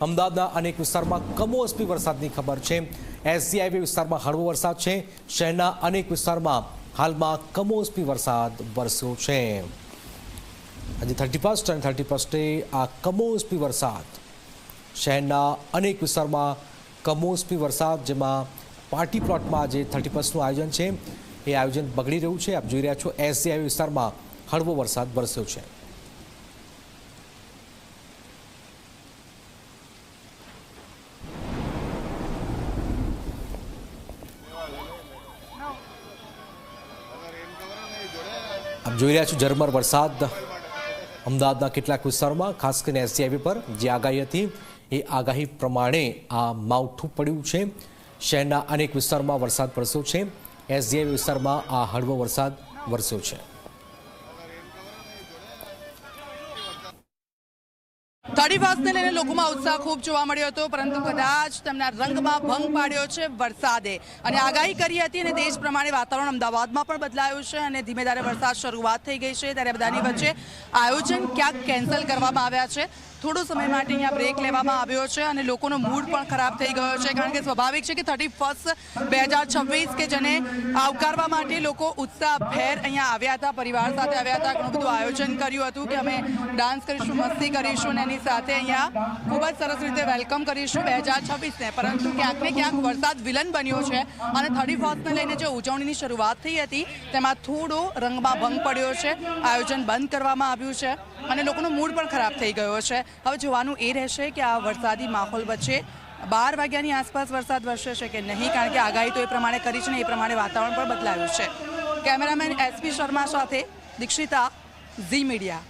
અમદાવાદના અનેક વિસ્તારમાં કમોસમી વરસાદની ખબર છે। એસજી હાઈવે વિસ્તારમાં હળવો વરસાદ છે। શહેરના અનેક વિસ્તારમાં હાલમાં કમોસમી વરસાદ વરસ્યો છે। આજે 31 અને 31 આ કમોસમી વરસાદ શહેરના અનેક વિસ્તારમાં કમોસમી વરસાદ, જેમાં પાર્ટી પ્લોટમાં આજે 31નું આયોજન છે એ આયોજન બગડી રહ્યું છે। આપ જોઈ રહ્યા છો એસજી હાઈવે વિસ્તારમાં હળવો વરસાદ વરસ્યો છે। આપ જોઈ રહ્યા છો ઝરમર વરસાદ અમદાવાદના કેટલાક વિસ્તારોમાં, ખાસ કરીને એસજી હાઈવે પર જે આગાહી હતી એ આગાહી પ્રમાણે આ માવઠું પડ્યું છે। શહેરના અનેક વિસ્તારોમાં વરસાદ વરસ્યો છે। એસજી હાઈવે વિસ્તારમાં આ હળવો વરસાદ વરસ્યો છે। 31ને લઈને લોકોમાં ઉત્સાહ ખૂબ જોવા મળ્યો હતો, પરંતુ કદાચ તેમના રંગમાં ભંગ પાડ્યો છે વરસાદે। અને આગાહી કરી હતી અને તે જ પ્રમાણે વાતાવરણ અમદાવાદમાં પણ બદલાયું છે અને ધીમે ધારે વરસાદ શરૂઆત થઈ ગઈ છે। ત્યારે બધાની વચ્ચે આયોજન ક્યાંક કેન્સલ કરવામાં આવ્યા છે। થોડો સમય માટે અહીંયા બ્રેક લેવામાં આવ્યો છે અને લોકોનો મૂડ પણ ખરાબ થઈ ગયો છે, કારણ કે સ્વાભાવિક છે કે 31 2026 કે જેને આવકારવા માટે લોકો ઉત્સાહભેર અહીંયા આવ્યા હતા, પરિવાર સાથે આવ્યા હતા। ઘણું બધું આયોજન કર્યું હતું કે અમે ડાન્સ કરીશું, મસ્તી કરીશું અને એની સાથે અહીંયા ખૂબ જ સરસ રીતે વેલકમ કરીશું 2026ને। પરંતુ ક્યાંક ને ક્યાંક વરસાદ વિલન બન્યો છે અને 31ને લઈને જે ઉજવણીની શરૂઆત થઈ હતી તેમાં થોડો રંગમાં ભંગ પડ્યો છે। આયોજન બંધ કરવામાં આવ્યું છે અને લોકોનો મૂડ પણ ખરાબ થઈ ગયો છે। હવે જોવાનું એ રહેશે કે આ વરસાદી માહોલ વચ્ચે 12 વાગ્યાની આસપાસ વરસાદ વરસે છે કે નહીં, કારણ કે આગાહી તો એ પ્રમાણે કરી છે ને એ પ્રમાણે વાતાવરણ પણ બદલાયું છે। કેમેરામેન એસપી શર્મા સાથે દીક્ષિતા, ઝી મીડિયા।